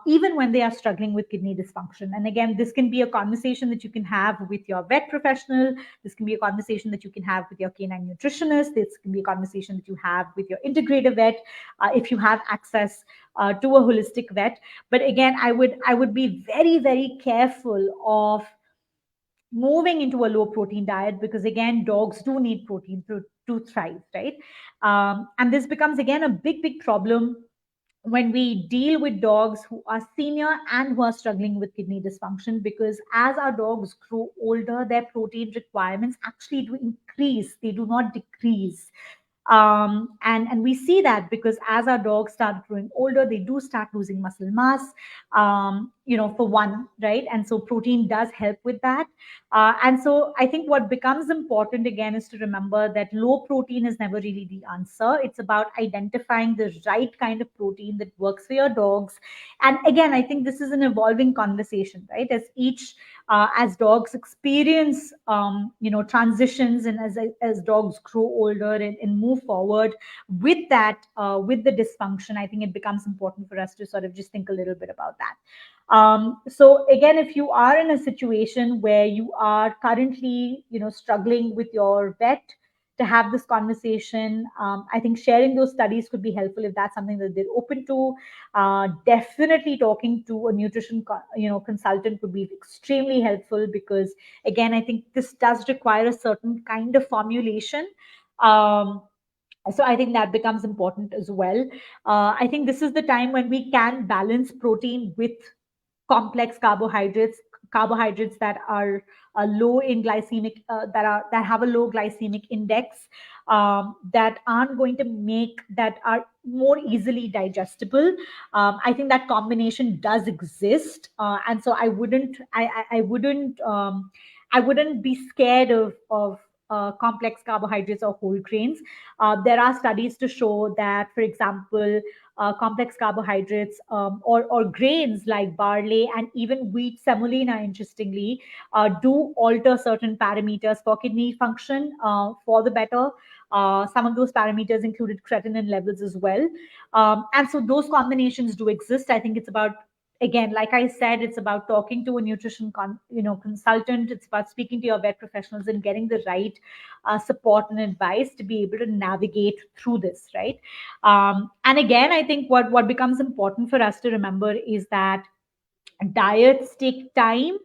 even when they are struggling with kidney dysfunction. And again, this can be a conversation that you can have with your vet professional. This can be a conversation that you can have with your canine nutritionist. This can be a conversation that you have with your integrative vet, if you have access to a holistic vet. But again, I would be very, very careful of moving into a low protein diet, because again, dogs do need protein to thrive, right? And this becomes again a big problem when we deal with dogs who are senior and who are struggling with kidney dysfunction, because as our dogs grow older, their protein requirements actually do increase, they do not decrease. And we see that because as our dogs start growing older, they do start losing muscle mass, for one, right? And so protein does help with that. And so I think what becomes important again is to remember that low protein is never really the answer. It's about identifying the right kind of protein that works for your dogs. And again, I think this is an evolving conversation, right? As dogs experience transitions, and as dogs grow older and move forward with that, with the dysfunction, I think it becomes important for us to sort of just think a little bit about that. So again, if you are in a situation where you are currently, struggling with your vet, to have this conversation, I think sharing those studies could be helpful if that's something that they're open to. Definitely talking to a consultant would be extremely helpful, because again, I think this does require a certain kind of formulation. Um, so I think that becomes important as well. I think this is the time when we can balance protein with complex carbohydrates that are low in glycemic, that have a low glycemic index, that aren't going to make, that are more easily digestible. I think that combination does exist, and so I wouldn't be scared of complex carbohydrates or whole grains. There are studies to show that, for example, complex carbohydrates, or grains like barley and even wheat semolina, interestingly, do alter certain parameters for kidney function, for the better. Some of those parameters included creatinine levels as well. And so those combinations do exist. I think it's about, again, like I said, it's about talking to a consultant. It's about speaking to your vet professionals and getting the right support and advice to be able to navigate through this, right? And again, I think what becomes important for us to remember is that diets take time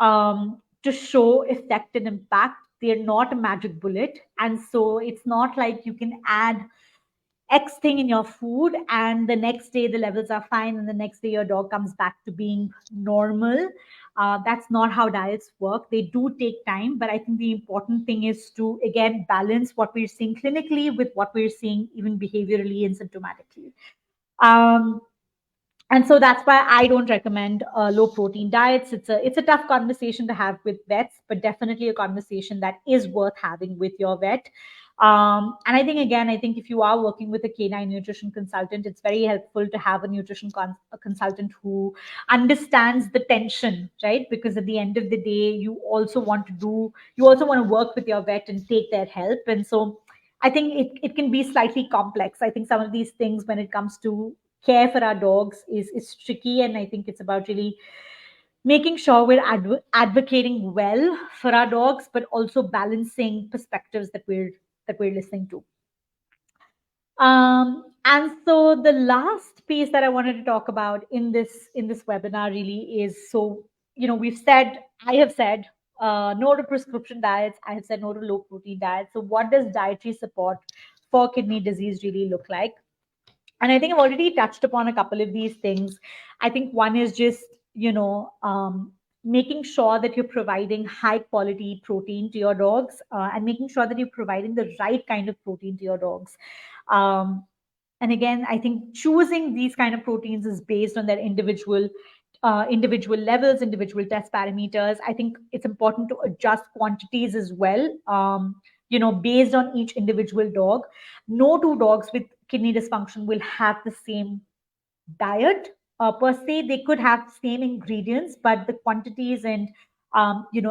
to show effect and impact. They're not a magic bullet. And so it's not like you can add X thing in your food and the next day the levels are fine and the next day your dog comes back to being normal. That's not how diets work. They do take time, but I think the important thing is to, again, balance what we're seeing clinically with what we're seeing even behaviorally and symptomatically. Um, and so that's why I don't recommend low protein diets. It's a tough conversation to have with vets, but definitely a conversation that is worth having with your vet. And I think, again, I think if you are working with a canine nutrition consultant, it's very helpful to have a consultant who understands the tension, right? Because at the end of the day, you also want to work with your vet and take their help. And so I think it can be slightly complex. I think some of these things, when it comes to care for our dogs, is tricky, and I think it's about really making sure we're advocating well for our dogs, but also balancing perspectives that we're listening to. And so the last piece that I wanted to talk about in this webinar really is, so I have said no to prescription diets. I have said no to low protein diets. So what does dietary support for kidney disease really look like? And I think I've already touched upon a couple of these things. I think one is just, making sure that you're providing high quality protein to your dogs, and making sure that you're providing the right kind of protein to your dogs. Um, and again, I think choosing these kind of proteins is based on their individual individual levels, individual test parameters. I think it's important to adjust quantities as well, based on each individual dog. No two dogs with kidney dysfunction will have the same diet per se. They could have same ingredients, but the quantities and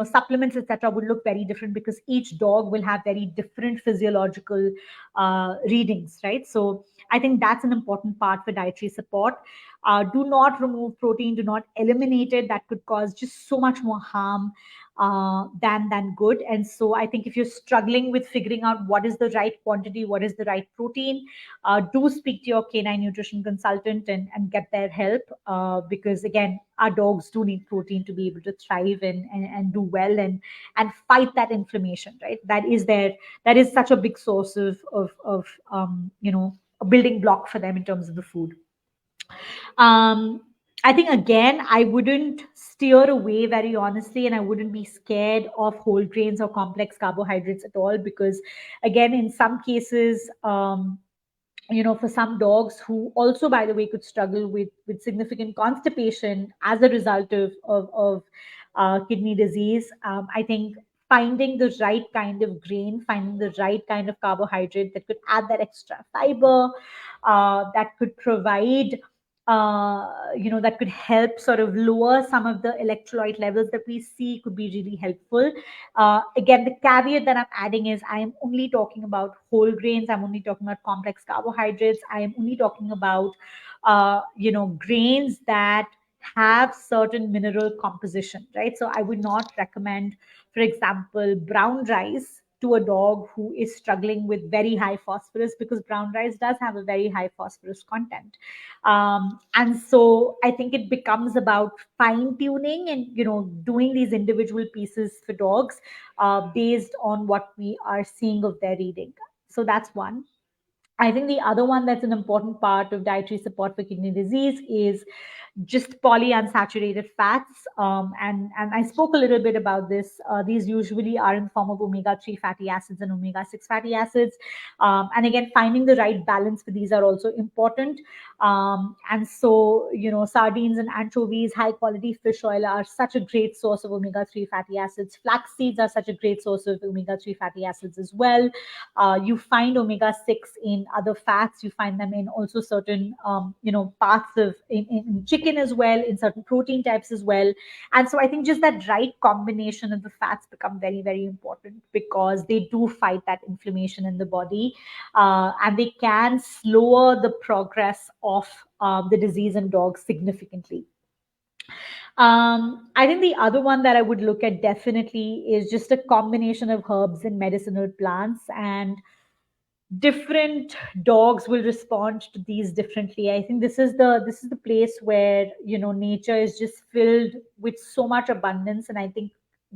supplements, etc., would look very different because each dog will have very different physiological readings, right? So I think that's an important part for dietary support. Do not remove protein, do not eliminate it. That could cause just so much more harm than good. And so I think if you're struggling with figuring out what is the right quantity, what is the right protein, do speak to your canine nutrition consultant and get their help, because again, our dogs do need protein to be able to thrive and do well and fight that inflammation, right? That is such a big source of a building block for them in terms of the food. um, I think again, I wouldn't steer away very honestly, and I wouldn't be scared of whole grains or complex carbohydrates at all, because again, in some cases, for some dogs who also, by the way, could struggle with significant constipation as a result of kidney disease, I think finding the right kind of grain, finding the right kind of carbohydrate that could add that extra fiber, that could provide, that could help sort of lower some of the electrolyte levels that we see, could be really helpful. Again, the caveat that I'm adding is I am only talking about whole grains. I'm only talking about complex carbohydrates. I am only talking about, grains that have certain mineral composition, right? So I would not recommend, for example, brown rice to a dog who is struggling with very high phosphorus, because brown rice does have a very high phosphorus content. And so I think it becomes about fine tuning and, doing these individual pieces for dogs based on what we are seeing of their reading. So that's one. I think the other one that's an important part of dietary support for kidney disease is just polyunsaturated fats. And I spoke a little bit about this. These usually are in the form of omega-3 fatty acids and omega-6 fatty acids. And again, finding the right balance for these are also important. And so, sardines and anchovies, high quality fish oil are such a great source of omega-3 fatty acids. Flax seeds are such a great source of omega-3 fatty acids as well. You find omega-6 in other fats. You find them in also certain, parts of in chicken as well, in certain protein types as well. And so I think just that right combination of the fats become very, very important, because they do fight that inflammation in the body, and they can slower the progress of the disease in dogs significantly. I think the other one that I would look at definitely is just a combination of herbs and medicinal plants, and different dogs will respond to these differently. I think this is the place where, nature is just filled with so much abundance, and I think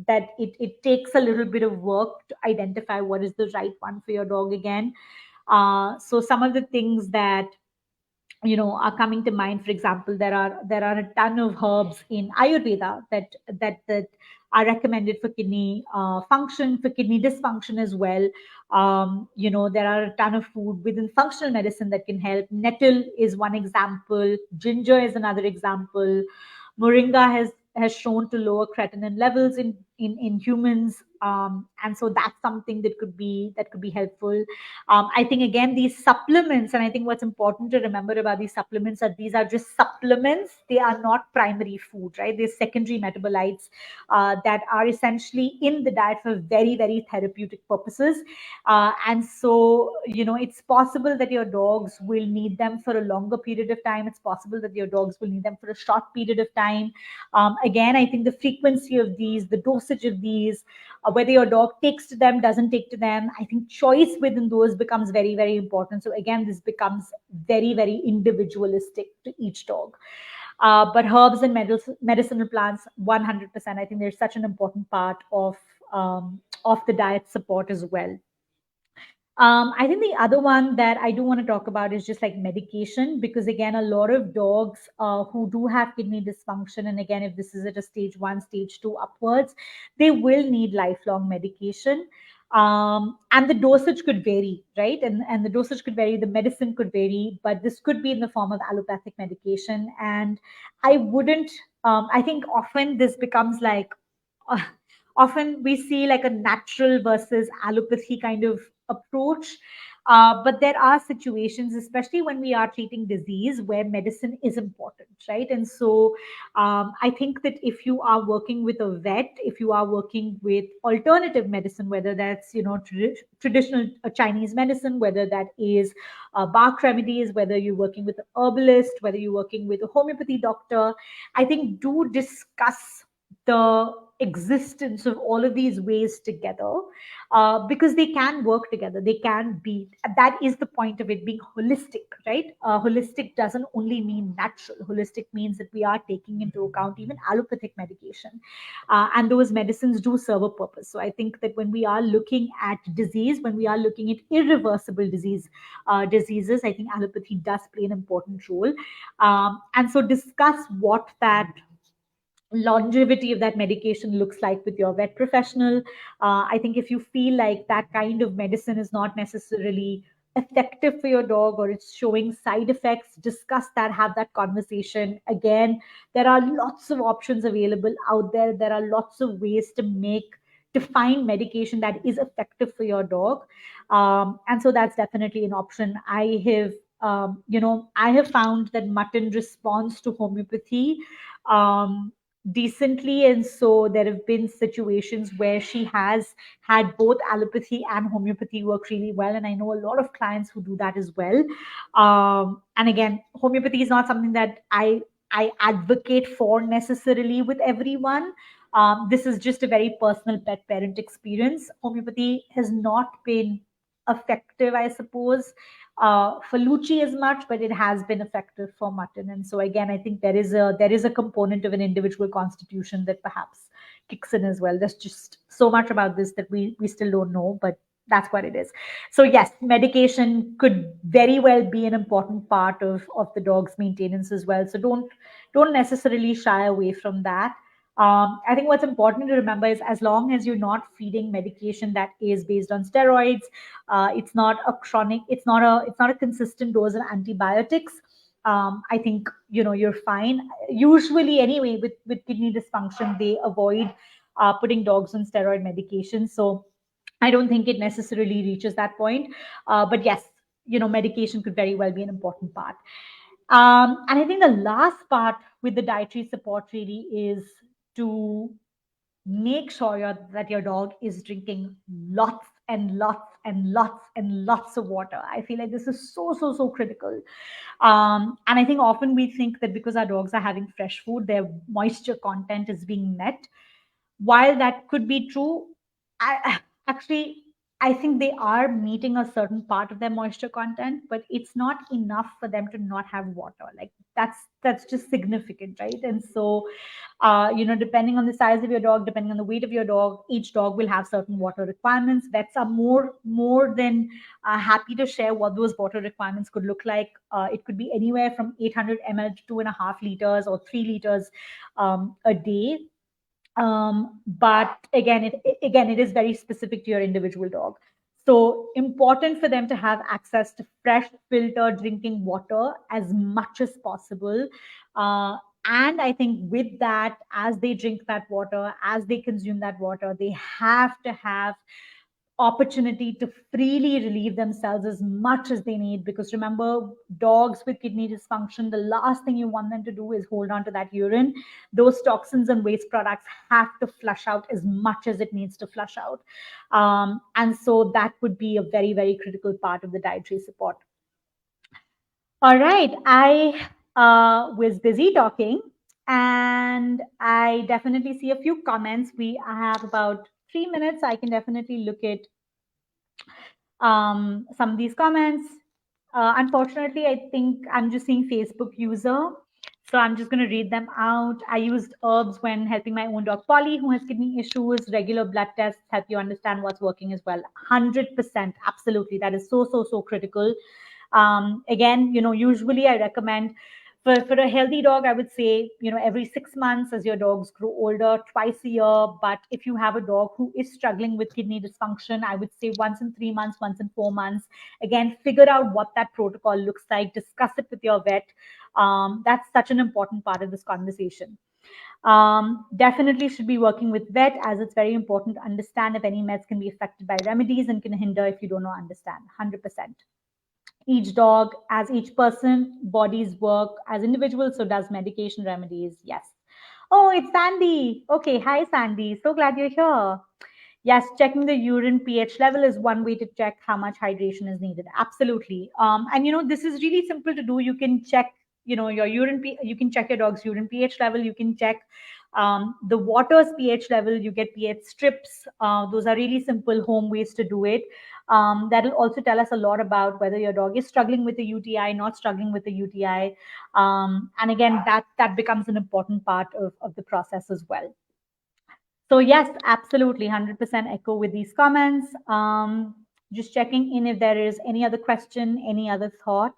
that it takes a little bit of work to identify what is the right one for your dog again. So some of the things that are coming to mind, for example, there are a ton of herbs in ayurveda that are recommended for kidney function, for kidney dysfunction as well. There are a ton of food within functional medicine that can help. Nettle is one example, ginger is another example. Moringa has shown to lower creatinine levels in humans, and so that's something that could be helpful. I think again, these supplements, and I think what's important to remember about these supplements are these are just supplements. They are not primary food, right? They're secondary metabolites that are essentially in the diet for very, very therapeutic purposes. And so, it's possible that your dogs will need them for a longer period of time. It's possible that your dogs will need them for a short period of time. Again, I think the frequency of these, the dosage of these, whether your dog takes to them, doesn't take to them, I think choice within those becomes very, very important. So again, this becomes very, very individualistic to each dog. But herbs and medicinal plants, 100%. I think they're such an important part of the diet support as well. I think the other one that I do want to talk about is just like medication, because again, a lot of dogs who do have kidney dysfunction, and again, if this is at a stage 1, stage 2 upwards, they will need lifelong medication. And the dosage could vary, right? And the dosage could vary, the medicine could vary, but this could be in the form of allopathic medication. And I wouldn't, I think often this becomes like, uh, often we see like a natural versus allopathy kind of approach. But there are situations, especially when we are treating disease, where medicine is important, right? And so I think that if you are working with a vet, if you are working with alternative medicine, whether that's traditional Chinese medicine, whether that is bark remedies, whether you're working with an herbalist, whether you're working with a homeopathy doctor, I think do discuss the existence of all of these ways together, because they can work together. They can be, that is the point of it being holistic, right? Holistic doesn't only mean natural. Holistic means that we are taking into account even allopathic medication, and those medicines do serve a purpose. So I think that when we are looking at disease, when we are looking at irreversible diseases, I think allopathy does play an important role. And so discuss what that longevity of that medication looks like with your vet professional. I think if you feel like that kind of medicine is not necessarily effective for your dog, or it's showing side effects, discuss that, have that conversation. Again, there are lots of options available out there. There are lots of ways to find medication that is effective for your dog. And so that's definitely an option. I have found that mutton responds to homeopathy um, decently. And so there have been situations where she has had both allopathy and homeopathy work really well. And I know a lot of clients who do that as well. And again, homeopathy is not something that I advocate for necessarily with everyone. This is just a very personal pet parent experience. Homeopathy has not been effective, I suppose, for Lucci as much, but it has been effective for mutton. And so again, I think there is a component of an individual constitution that perhaps kicks in as well. There's just so much about this that we still don't know, but that's what it is. So yes, medication could very well be an important part of the dog's maintenance as well. So don't necessarily shy away from that. I think what's important to remember is, as long as you're not feeding medication that is based on steroids, it's not a chronic, it's not a consistent dose of antibiotics. I think you're fine. Usually, anyway, with kidney dysfunction, they avoid putting dogs on steroid medication. So I don't think it necessarily reaches that point. But yes, medication could very well be an important part. And I think the last part with the dietary support really is to make sure that your dog is drinking lots and lots and lots and lots of water. I feel like this is so, so, so critical. And I think often we think that because our dogs are having fresh food, their moisture content is being met. While that could be true, I actually I think they are meeting a certain part of their moisture content, but it's not enough for them to not have water. Like that's just significant, right? And so depending on the size of your dog, depending on the weight of your dog, each dog will have certain water requirements. Vets are more than happy to share what those water requirements could look like. It could be anywhere from 800 ml to 2.5 liters or 3 liters a day. But again, it is very specific to your individual dog. So important for them to have access to fresh filtered drinking water as much as possible. And I think with that, as they drink that water, as they consume that water, they have to have opportunity to freely relieve themselves as much as they need. Because remember, dogs with kidney dysfunction, the last thing you want them to do is hold on to that urine. Those toxins and waste products have to flush out as much as it needs to flush out. And so that would be a very, very critical part of the dietary support. All right, I was busy talking, and I definitely see a few comments. We have about 3 minutes. I can definitely look at some of these comments. Unfortunately, I think I'm just seeing Facebook user. So I'm just going to read them out. I used herbs when helping my own dog, Polly, who has kidney issues. Regular blood tests help you understand what's working as well. 100%. Absolutely. That is so, so, so critical. Again, usually I recommend For a healthy dog, I would say, every 6 months as your dogs grow older, twice a year. But if you have a dog who is struggling with kidney dysfunction, I would say once in 3 months, once in 4 months. Again, figure out what that protocol looks like, discuss it with your vet. That's such an important part of this conversation. Definitely should be working with vet, as it's very important to understand if any meds can be affected by remedies and can hinder if you don't know understand. 100%. Each dog, as each person, bodies work as individuals, so does medication remedies. Yes. Oh, it's Sandy. Okay, hi Sandy. So glad you're here. Yes, checking the urine pH level is one way to check how much hydration is needed. Absolutely. And this is really simple to do. You can check, your you can check your dog's urine pH level. You can check the water's pH level. You get pH strips. Those are really simple home ways to do it. That'll also tell us a lot about whether your dog is struggling with a UTI, not struggling with a UTI. And again, that becomes an important part of the process as well. So yes, absolutely, 100% echo with these comments. Just checking in if there is any other question, any other thought.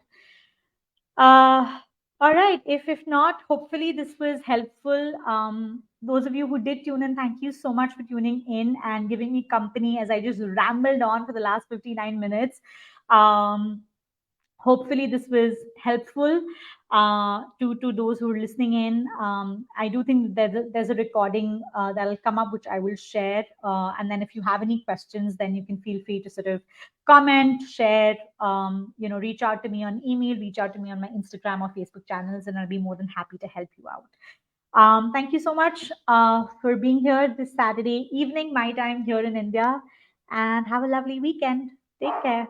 Uh, all right. If not, hopefully this was helpful. Those of you who did tune in, thank you so much for tuning in and giving me company as I just rambled on for the last 59 minutes. Um, Hopefully this was helpful to those who are listening in. I do think there's a recording that'll come up, which I will share. And then if you have any questions, then you can feel free to sort of comment, share, reach out to me on email, reach out to me on my Instagram or Facebook channels, and I'll be more than happy to help you out. Thank you so much for being here this Saturday evening, my time here in India, and have a lovely weekend. Take care.